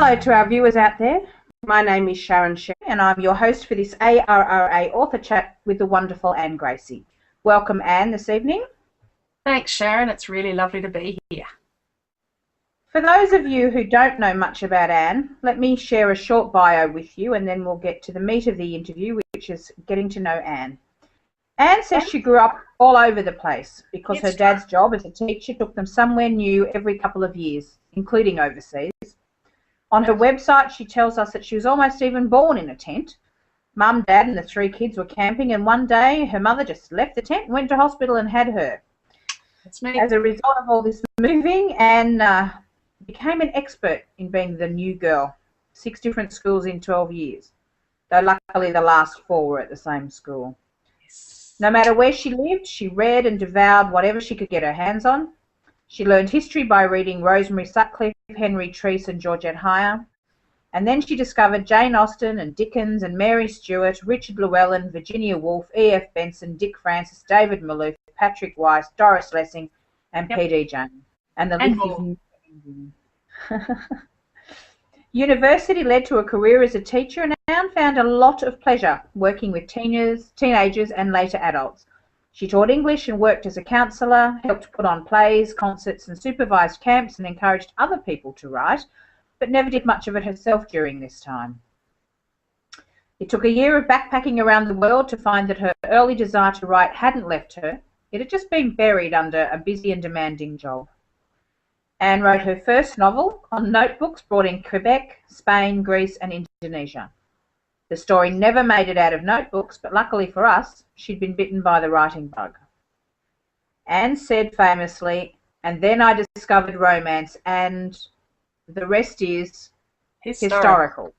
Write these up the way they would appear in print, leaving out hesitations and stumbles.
Hello to our viewers out there. My name is Sharon and I'm your host for this ARRA author chat with the wonderful Anne Gracie. Welcome, Anne, this evening. Thanks, Sharon. It's really lovely to be here. For those of you who don't know much about Anne, let me share a short bio with you and then we'll get to the meat of the interview, which is getting to know Anne. Anne says she grew up all over the place because her dad's job as a teacher took them somewhere new every couple of years, including overseas. On her website, she tells us that she was almost even born in a tent. Mum, Dad and the 3 kids were camping, and one day her mother just left the tent and went to hospital and had her. That's me. As a result of all this moving, Anne became an expert in being the new girl. 6 different schools in 12 years, though luckily the last 4 were at the same school. Yes. No matter where she lived, she read and devoured whatever she could get her hands on. She learned history by reading Rosemary Sutcliffe, Henry Treece and Georgette Heyer. And then she discovered Jane Austen and Dickens and Mary Stuart, Richard Llewellyn, Virginia Woolf, E.F. Benson, Dick Francis, David Maloof, Patrick Weiss, Doris Lessing and P.D. James. And the list is ending. University led to a career as a teacher, and Anne found a lot of pleasure working with teenagers and later adults. She taught English and worked as a counsellor, helped put on plays, concerts and supervised camps and encouraged other people to write, but never did much of it herself during this time. It took a year of backpacking around the world to find that her early desire to write hadn't left her. It had just been buried under a busy and demanding job. Anne wrote her first novel on notebooks brought in Quebec, Spain, Greece and Indonesia. The story never made it out of notebooks, but luckily for us, she'd been bitten by the writing bug. Anne said famously, "And then I discovered romance, and the rest is historical."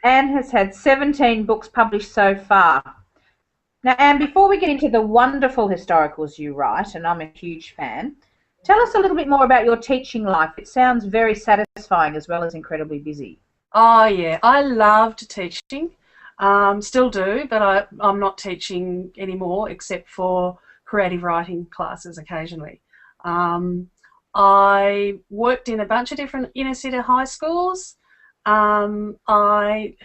Anne has had 17 books published so far. Now, Anne, before we get into the wonderful historicals you write, and I'm a huge fan, tell us a little bit more about your teaching life. It sounds very satisfying as well as incredibly busy. Oh, yeah. I loved teaching. Still do, but I'm not teaching anymore except for creative writing classes occasionally. I worked in a bunch of different inner city high schools. I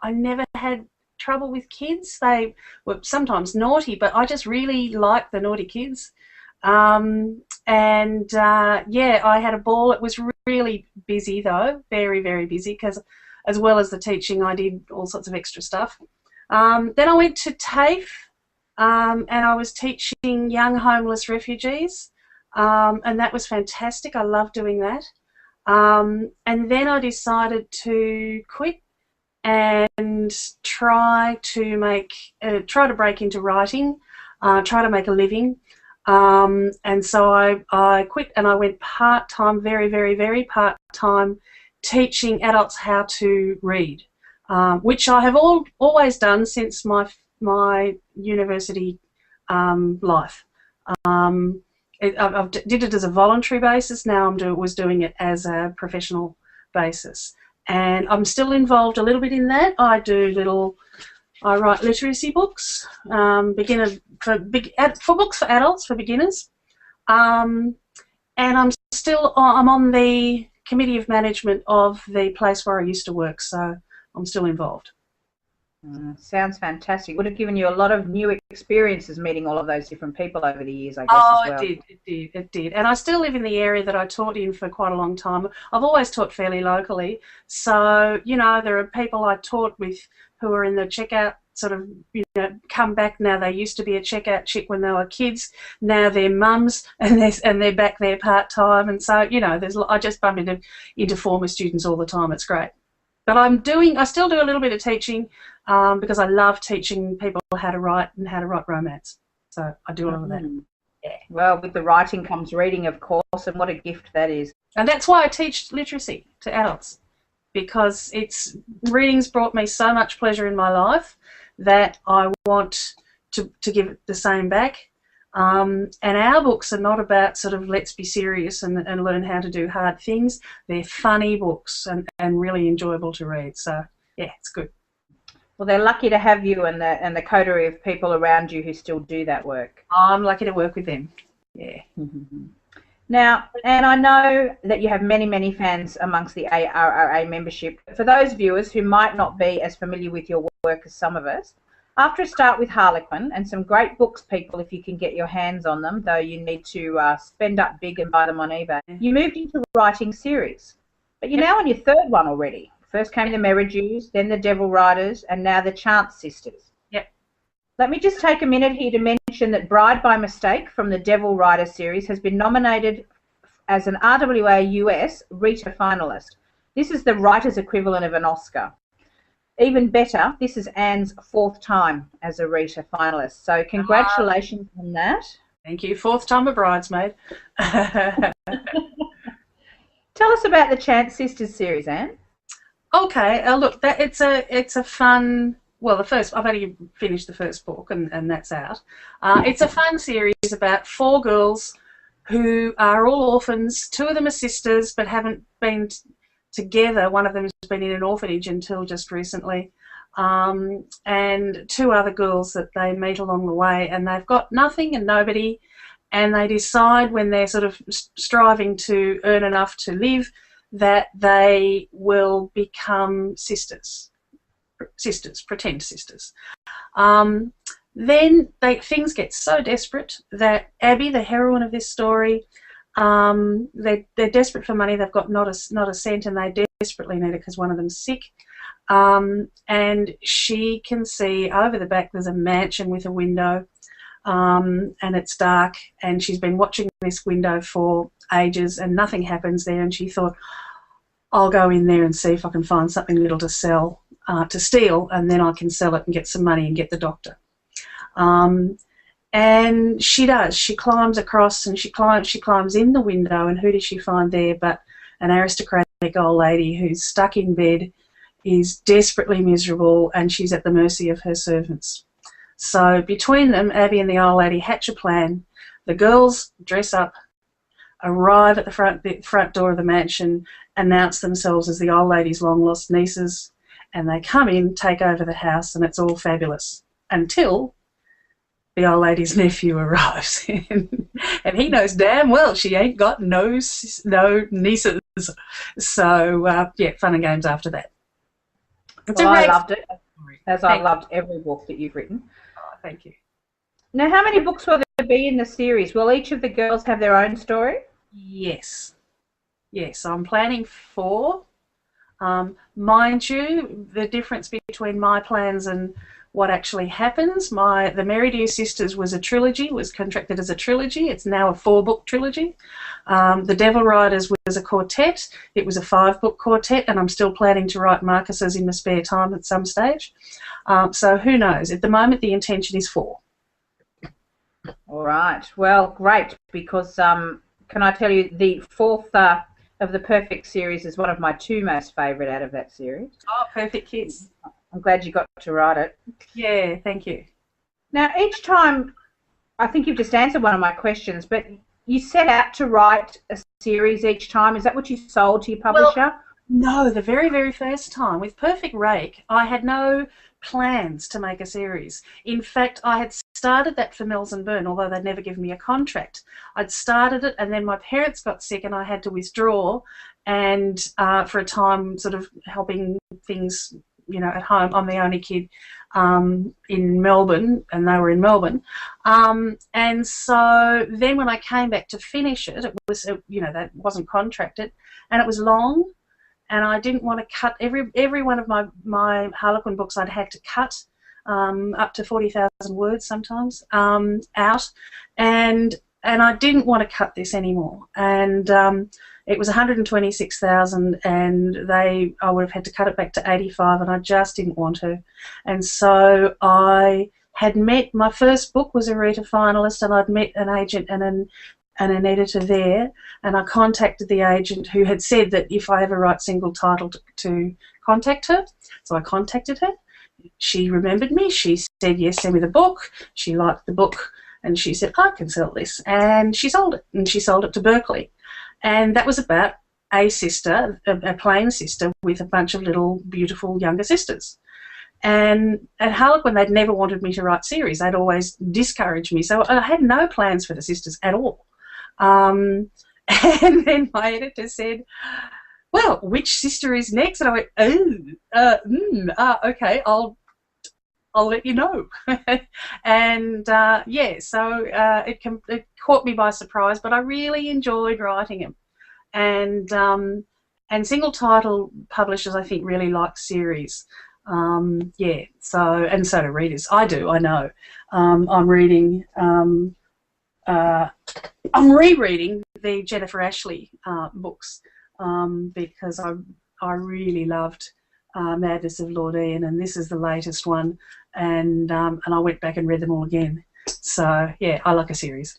never had trouble with kids. They were sometimes naughty, but I just really liked the naughty kids. Yeah, I had a ball. It was really busy though, very, very busy, because as well as the teaching I did all sorts of extra stuff. Then I went to TAFE and I was teaching young homeless refugees, and that was fantastic. I loved doing that. And then I decided to quit and try to break into writing, try to make a living. And so I quit and I went part-time, very, very, very part-time, teaching adults how to read, which I have always done since my university life. I did it as a voluntary basis. Now was doing it as a professional basis, and I'm still involved a little bit in that. I write literacy books, for books for adults, for beginners, and I'm on the committee of management of the place where I used to work, so I'm still involved. Sounds fantastic. Would have given you a lot of new experiences meeting all of those different people over the years, I guess, as well. It did. And I still live in the area that I taught in for quite a long time. I've always taught fairly locally, so, you know, there are people I taught with who are in the checkout sort of, you know, come back now. They used to be a checkout chick when they were kids. Now they're mums and they're back there part-time. And so, you know, I just bump into former students all the time. It's great. But I still do a little bit of teaching because I love teaching people how to write and how to write romance. So I do all of that. Yeah. Well, with the writing comes reading, of course, and what a gift that is. And that's why I teach literacy to adults, because reading's brought me so much pleasure in my life that I want to give it the same back. And our books are not about sort of let's be serious and learn how to do hard things. They're funny books and really enjoyable to read. So yeah, it's good. Well, they're lucky to have you and the coterie of people around you who still do that work. I'm lucky to work with them. Yeah. Now, and I know that you have many, many fans amongst the ARRA membership. For those viewers who might not be as familiar with your work as some of us, after a start with Harlequin and some great books, people, if you can get your hands on them, though you need to spend up big and buy them on eBay, you moved into writing series. But you're now on your third one already. First came the Merridews, then the Devil Riders, and now the Chance Sisters. Yep. Let me just take a minute here to mention that Bride by Mistake from the Devil Rider series has been nominated as an RWA US Rita finalist. This is the writer's equivalent of an Oscar. Even better, this is Anne's 4th time as a Rita finalist. So congratulations on that. Thank you. 4th time a bridesmaid. Tell us about the Chance Sisters series, Anne. Okay, look, it's a fun. Well, I've only finished the first book, and that's out. It's a fun series about 4 girls who are all orphans. 2 of them are sisters, but haven't been together. One of them has been in an orphanage until just recently, and 2 other girls that they meet along the way, and they've got nothing and nobody, and they decide when they're sort of striving to earn enough to live that they will become sisters, pretend sisters. Then things get so desperate that Abby, the heroine of this story, they're desperate for money. They've got not a cent, and they desperately need it because one of them's sick. And she can see over the back there's a mansion with a window, and it's dark, and she's been watching this window for ages and nothing happens there, and she thought, I'll go in there and see if I can find something little to sell, to steal, and then I can sell it and get some money and get the doctor. And she does. She climbs across and she climbs in the window, and who does she find there but an aristocratic old lady who's stuck in bed, is desperately miserable, and she's at the mercy of her servants. So between them, Abby and the old lady hatch a plan. The girls dress up, arrive at the front door of the mansion, announce themselves as the old lady's long-lost nieces, and they come in, take over the house, and it's all fabulous until the old lady's nephew arrives. And he knows damn well she ain't got no nieces. So, yeah, fun and games after that. Well, I loved it, as I loved every book that you've written. Oh, thank you. Now, how many books will there be in the series? Will each of the girls have their own story? Yes. Yes, I'm planning 4. Mind you, the difference between my plans and what actually happens, the Merridew Sisters was contracted as a trilogy. It's now a 4-book trilogy. The Devil Riders was a quartet. It was a 5-book quartet, and I'm still planning to write Marcus's in the spare time at some stage. So who knows? At the moment, the intention is 4. All right. Well, great, because can I tell you, the 4th of the Perfect series is one of my 2 most favourite out of that series. Oh, Perfect Kids. I'm glad you got to write it. Yeah, thank you. Now, each time, I think you've just answered one of my questions, but you set out to write a series each time. Is that what you sold to your publisher? Well, no, the very, very first time with Perfect Rake, I had no plans to make a series. In fact, I had started that for Mills and Byrne, although they'd never given me a contract. I'd started it, and then my parents got sick and I had to withdraw, and for a time sort of helping things, you know, at home. I'm the only kid in Melbourne, and they were in Melbourne. And so then when I came back to finish it, it was, you know, that wasn't contracted, and it was long, and I didn't want to cut every one of my Harlequin books. I'd had to cut up to 40,000 words sometimes out, and I didn't want to cut this anymore. And it was 126,000, and I would have had to cut it back to 85, and I just didn't want to. And so I had met, my first book was a Rita finalist, and I'd met an agent and an editor there, and I contacted the agent, who had said that if I ever write single title to contact her. So I contacted her. She remembered me. She said, yes, send me the book. She liked the book, and she said, I can sell this. And she sold it, and she sold it to Berkeley. And that was about a sister, a plain sister, with a bunch of little beautiful younger sisters. And at Harlequin, they'd never wanted me to write series. They'd always discouraged me. So I had no plans for the sisters at all. And then my editor said, well, which sister is next? And I went, okay, I'll let you know. And yeah, so it caught me by surprise, but I really enjoyed writing them. And single title publishers, I think, really like series. Yeah, so do readers. I do, I know. I'm reading. I'm rereading the Jennifer Ashley books because I really loved Madness of Lord Ian, and this is the latest one, and I went back and read them all again. So yeah, I like a series.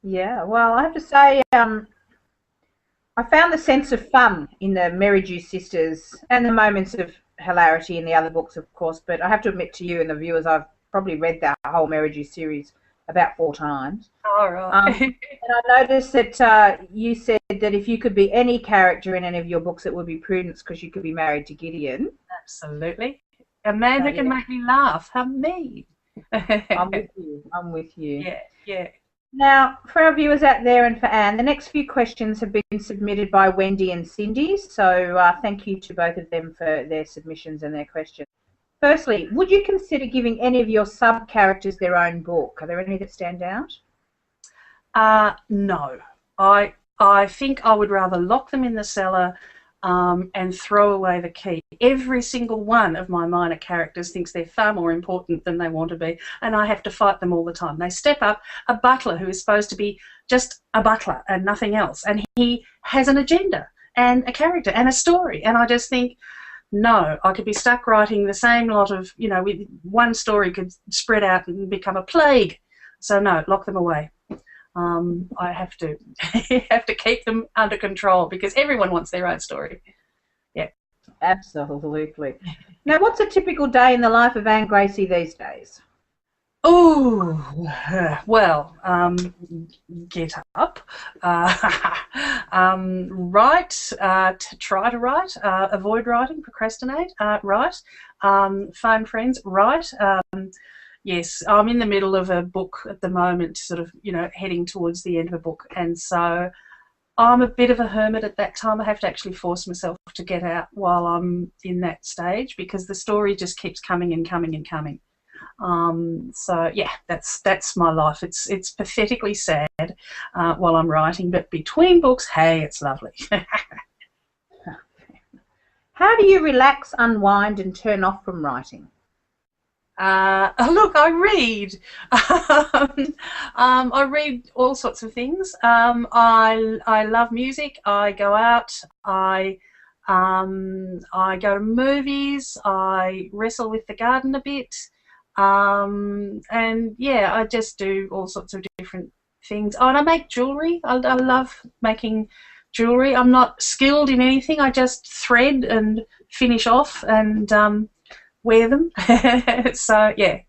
Yeah, well, I have to say, I found the sense of fun in the Merridew sisters and the moments of hilarity in the other books, of course, but I have to admit to you and the viewers, I've probably read the whole Merridew series about 4 times. All right. And I noticed that you said that if you could be any character in any of your books, it would be Prudence because you could be married to Gideon. Absolutely. A man who can make me laugh. How me. I'm with you. I'm with you. Yeah, yeah. Now, for our viewers out there and for Anne, the next few questions have been submitted by Wendy and Cindy, so thank you to both of them for their submissions and their questions. Firstly, would you consider giving any of your sub-characters their own book? Are there any that stand out? No. I think I would rather lock them in the cellar and throw away the key. Every single one of my minor characters thinks they're far more important than they want to be, and I have to fight them all the time. They step up, a butler who is supposed to be just a butler and nothing else, and he has an agenda and a character and a story, and I just think, no, I could be stuck writing the same lot of, with one story could spread out and become a plague. So no, lock them away. I have to keep them under control because everyone wants their own story. Yeah. Absolutely. Now, what's a typical day in the life of Anne Gracie these days? Oh, well, get up, write, try to write, avoid writing, procrastinate, write, phone friends, write. Yes, I'm in the middle of a book at the moment, sort of, heading towards the end of a book, and so I'm a bit of a hermit at that time. I have to actually force myself to get out while I'm in that stage because the story just keeps coming and coming and coming. So yeah, that's my life. It's pathetically sad while I'm writing, but between books, hey, it's lovely. How do you relax, unwind, and turn off from writing? Look, I read. I read all sorts of things. I love music. I go out. I go to movies. I wrestle with the garden a bit. And yeah, I just do all sorts of different things. Oh, and I make jewellery. I love making jewellery. I'm not skilled in anything. I just thread and finish off and wear them. So yeah.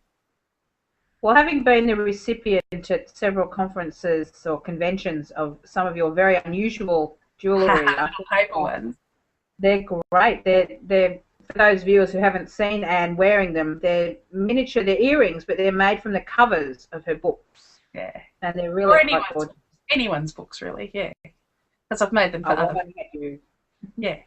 Well, having been the recipient at several conferences or conventions of some of your very unusual jewellery, paper ones, they're great. They're for those viewers who haven't seen Anne wearing them, they're miniature, they're earrings, but they're made from the covers of her books. Yeah. And they're really quite gorgeous. Anyone's books, really, yeah. Because I've made them for others. Yeah.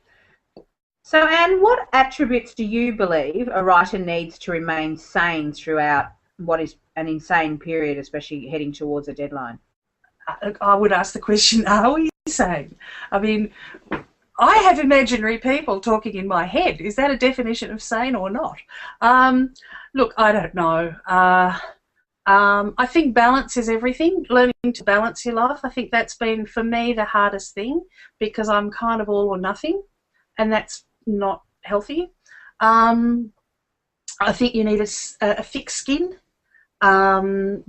So, Anne, what attributes do you believe a writer needs to remain sane throughout what is an insane period, especially heading towards a deadline? I would ask the question, are we sane? I mean, I have imaginary people talking in my head. Is that a definition of sane or not? Look, I don't know. I think balance is everything. Learning to balance your life. I think that's been, for me, the hardest thing because I'm kind of all or nothing, and that's not healthy. I think you need a thick skin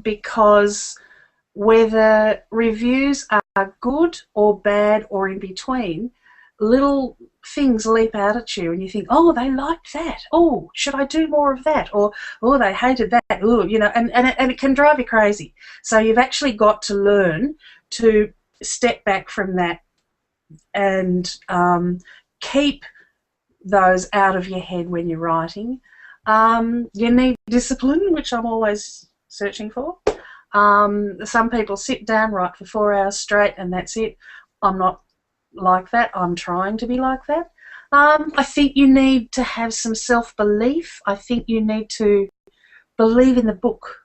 because whether reviews are good or bad or in between, little things leap out at you and you think, oh, they liked that. Oh, should I do more of that? Or, oh, they hated that. Oh, and it can drive you crazy. So you've actually got to learn to step back from that and keep those out of your head when you're writing. You need discipline, which I'm always searching for. Some people sit down, write for 4 hours straight, and that's it. I'm not like that. I'm trying to be like that. I think you need to have some self-belief. I think you need to believe in the book,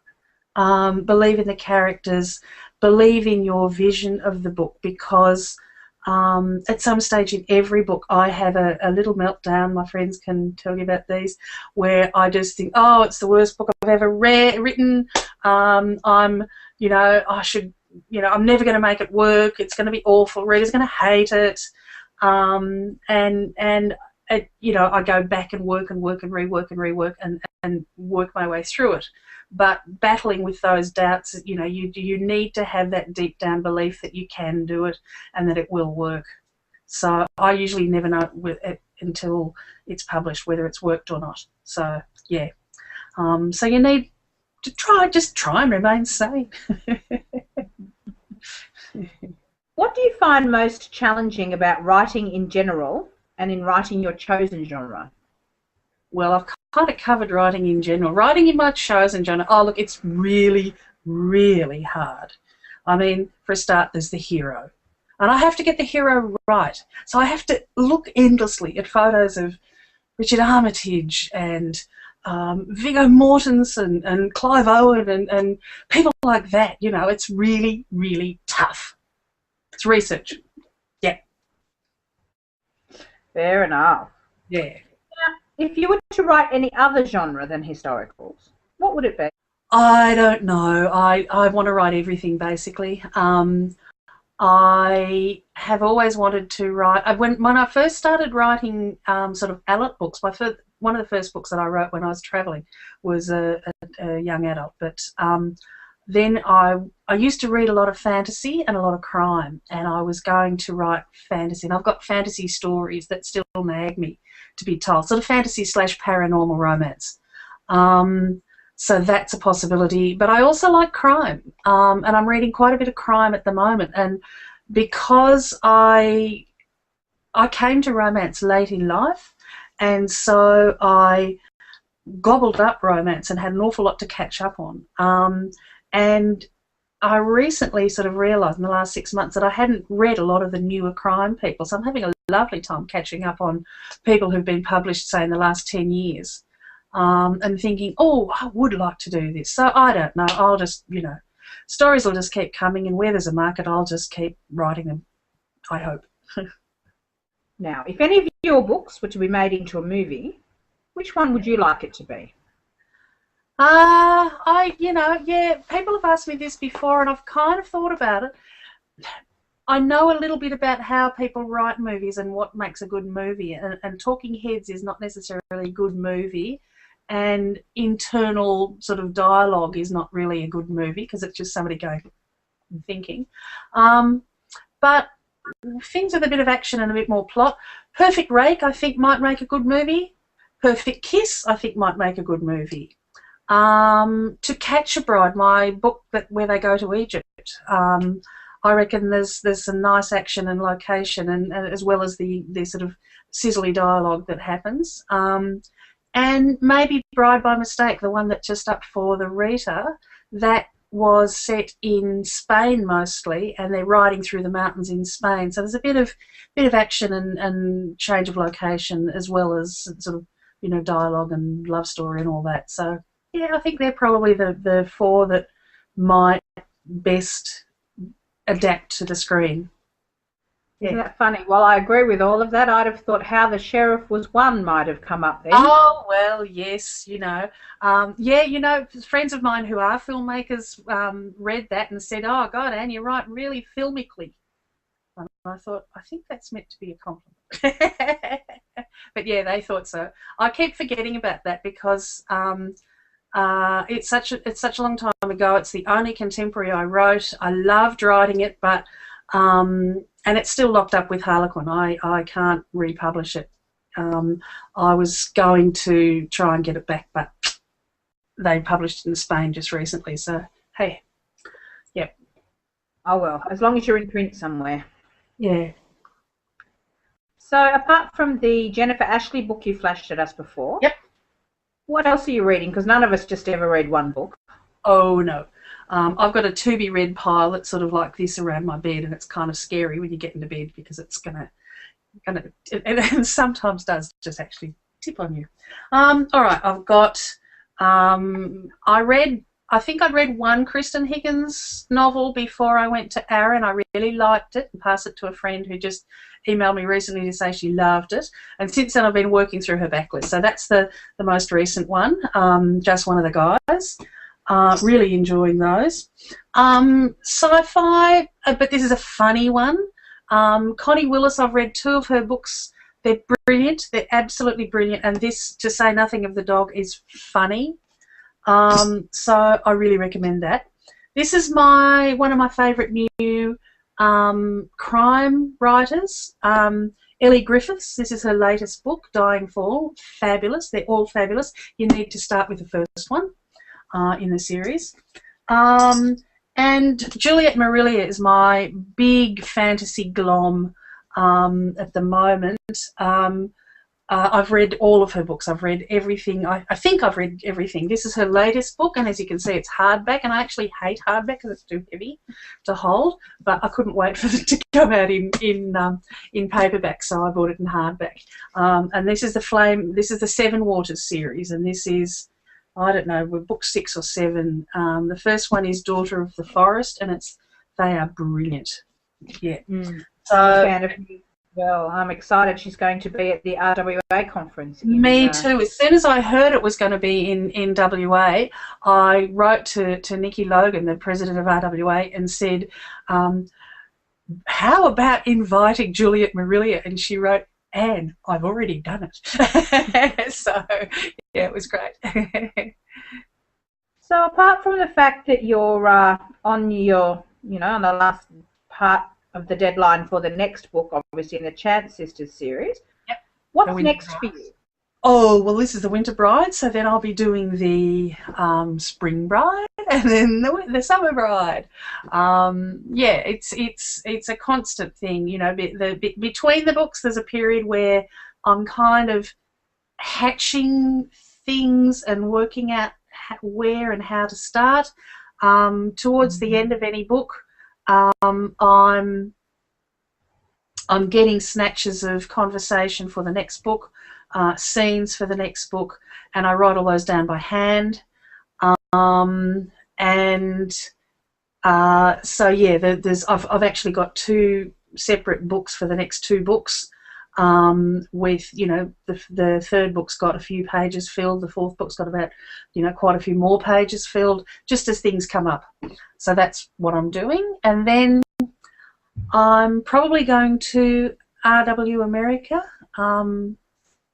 believe in the characters, believe in your vision of the book, because at some stage in every book I have a little meltdown, my friends can tell you about these, where I just think, oh, it's the worst book I've ever written, I'm never going to make it work, it's going to be awful, readers going to hate it, and I go back and work and rework and work my way through it. But battling with those doubts, you need to have that deep down belief that you can do it and that it will work. So I usually never know until it's published whether it's worked or not. So yeah, so you need to try and remain sane. What do you find most challenging about writing in general and in writing your chosen genre? Well, I've kind of covered writing in general. Writing in my chosen genre, oh look, it's really, really hard. I mean, for a start, there's the hero. And I have to get the hero right. So I have to look endlessly at photos of Richard Armitage and Viggo Mortensen and Clive Owen and people like that. It's really, really tough. It's research. Yeah. Fair enough. Yeah. If you were to write any other genre than historicals, what would it be? I don't know. I want to write everything, basically. I have always wanted to write. When I first started writing sort of adult books, one of the first books that I wrote when I was travelling was a young adult. But then I used to read a lot of fantasy and a lot of crime, and I was going to write fantasy. And I've got fantasy stories that still nag me to be told, sort of fantasy / paranormal romance. So that's a possibility. But I also like crime, and I'm reading quite a bit of crime at the moment. And because I came to romance late in life, and so I gobbled up romance and had an awful lot to catch up on. And I recently sort of realised in the last 6 months that I hadn't read a lot of the newer crime people. So I'm having a lovely time catching up on people who've been published, say, in the last 10 years. And thinking, oh, I would like to do this. So I don't know. I'll just, stories will just keep coming, and where there's a market, I'll just keep writing them, I hope. Now, if any of your books were to be made into a movie, which one would you like it to be? People have asked me this before, and I've kind of thought about it. I know a little bit about how people write movies and what makes a good movie, and Talking Heads is not necessarily a good movie, and internal sort of dialogue is not really a good movie because it's just somebody going and thinking. But things with a bit of action and a bit more plot. Perfect Rake, I think, might make a good movie. Perfect Kiss, I think, might make a good movie. To Catch a Bride, my book where they go to Egypt, I reckon there's some nice action and location, and as well as the sort of sizzly dialogue that happens. And maybe Bride by Mistake, the one that's just up for the Rita, that was set in Spain mostly, and they're riding through the mountains in Spain. So there's a bit of action and change of location, as well as sort of dialogue and love story and all that. So yeah, I think they're probably the four that might best adapt to the screen. Yeah. Isn't that funny? Well, I agree with all of that. I'd have thought How the Sheriff Was Won might have come up there. Oh, well, yes, friends of mine who are filmmakers read that and said, oh, God, Anne, you write really filmically. And I thought, I think that's meant to be a compliment. But, yeah, they thought so. I keep forgetting about that because it's such a long time ago. It's the only contemporary I wrote. I loved writing it, but and it's still locked up with Harlequin. I can't republish it. I was going to try and get it back, but they published it in Spain just recently. So hey, yep. Oh well, as long as you're in print somewhere. Yeah. So apart from the Jennifer Ashley book you flashed at us before, yep. What else are you reading? Because none of us just ever read one book. Oh no. I've got a to-be-read pile that's sort of like this around my bed, and it's kind of scary when you get into bed because it's gonna and sometimes does just actually tip on you. All right, I've got. I think I'd read one Kristen Higgins novel before I went to ARRA, and I really liked it and passed it to a friend who just emailed me recently to say she loved it. And since then I've been working through her backlist. So that's the most recent one, Just One of the Guys. Really enjoying those. Sci-fi, but this is a funny one. Connie Willis, I've read 2 of her books. They're brilliant. They're absolutely brilliant. And this, to say nothing of the dog, is funny. So I really recommend that. This is one of my favourite new crime writers. Ellie Griffiths. This is her latest book, Dying Fall. Fabulous. They're all fabulous. You need to start with the first one in the series. And Juliet Marillier is my big fantasy glom at the moment. I've read all of her books. I've read everything. I think I've read everything. This is her latest book, and as you can see, it's hardback, and I actually hate hardback because it's too heavy to hold, but I couldn't wait for it to come out in paperback, so I bought it in hardback. And this is the Seven Waters series, and this is, I don't know, we're book 6 or 7. The first one is Daughter of the Forest, and they are brilliant. Yeah. So. Well, I'm excited she's going to be at the RWA conference. Me too. As soon as I heard it was going to be in WA, I wrote to Nikki Logan, the president of RWA, and said, how about inviting Juliet Marillier? And she wrote, Anne, I've already done it. So, yeah, it was great. So apart from the fact that you're on the last part of the deadline for the next book, obviously in the Chance Sisters series. Yep. What's next for you? Oh, well, this is the Winter Bride, so then I'll be doing the Spring Bride and then the Summer Bride. Yeah, it's a constant thing, you know. Between the books, there's a period where I'm kind of hatching things and working out where and how to start. Towards the end of any book, I'm getting snatches of conversation for the next book, scenes for the next book, and I write all those down by hand. So yeah, I've actually got 2 separate books for the next 2 books. With, you know, the third book's got a few pages filled, the fourth book's got about, you know, quite a few more pages filled, just as things come up. So that's what I'm doing. And then I'm probably going to RW America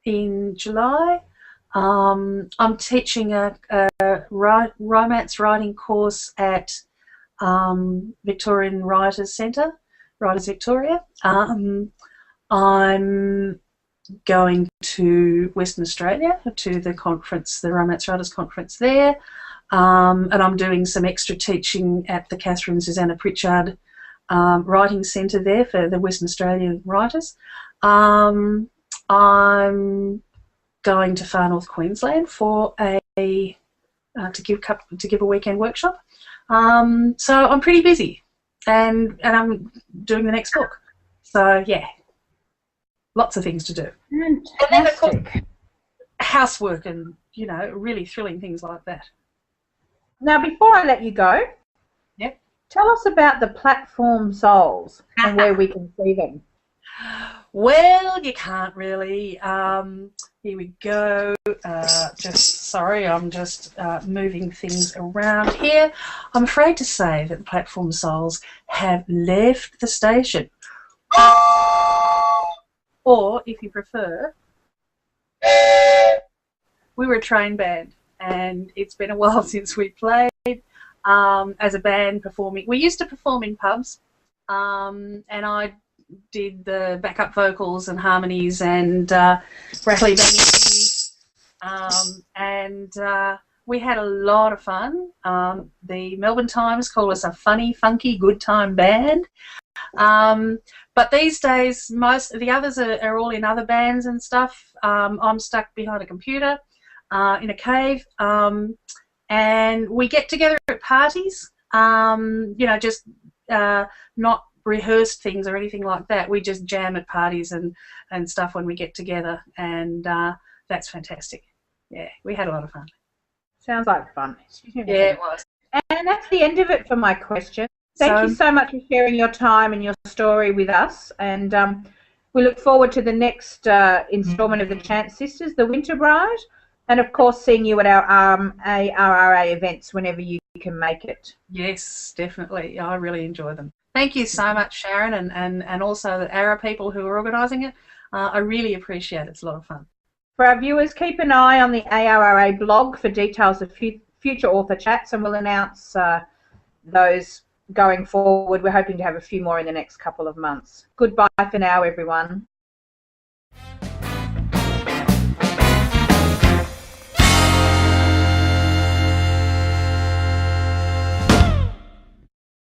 in July. I'm teaching a romance writing course at Victorian Writers Centre, Writers Victoria. I'm going to Western Australia to the conference, the Romance Writers Conference there, and I'm doing some extra teaching at the Catherine Susanna Pritchard Writing Centre there for the Western Australian writers. I'm going to Far North Queensland for to give a weekend workshop. So I'm pretty busy, and I'm doing the next book. So yeah. Lots of things to do. Fantastic. And then, of course, housework and, you know, really thrilling things like that. Now, before I let you go, yep, tell us about the platform souls and where we can see them. Well, you can't really. Here we go. Sorry, I'm just moving things around here. I'm afraid to say that the platform souls have left the station. Or, if you prefer, we were a train band, and it's been a while since we played as a band performing. We used to perform in pubs, and I did the backup vocals and harmonies and rattly banging, and we had a lot of fun. The Melbourne Times called us a funny, funky, good time band. But these days, most of the others are all in other bands and stuff. I'm stuck behind a computer in a cave, and we get together at parties. you know, just not rehearsed things or anything like that. We just jam at parties and stuff when we get together, and that's fantastic. Yeah, we had a lot of fun. Sounds like fun. Yeah, it was. And that's the end of it for my question. Thank you so much for sharing your time and your story with us. And we look forward to the next instalment of the Chance Sisters, The Winter Bride, and of course seeing you at our ARRA events whenever you can make it. Yes, definitely. I really enjoy them. Thank you so much, Sharon, and also the ARRA people who are organising it. I really appreciate it. It's a lot of fun. For our viewers, keep an eye on the ARRA blog for details of future author chats, and we'll announce those going forward. We're hoping to have a few more in the next couple of months. Goodbye for now, everyone.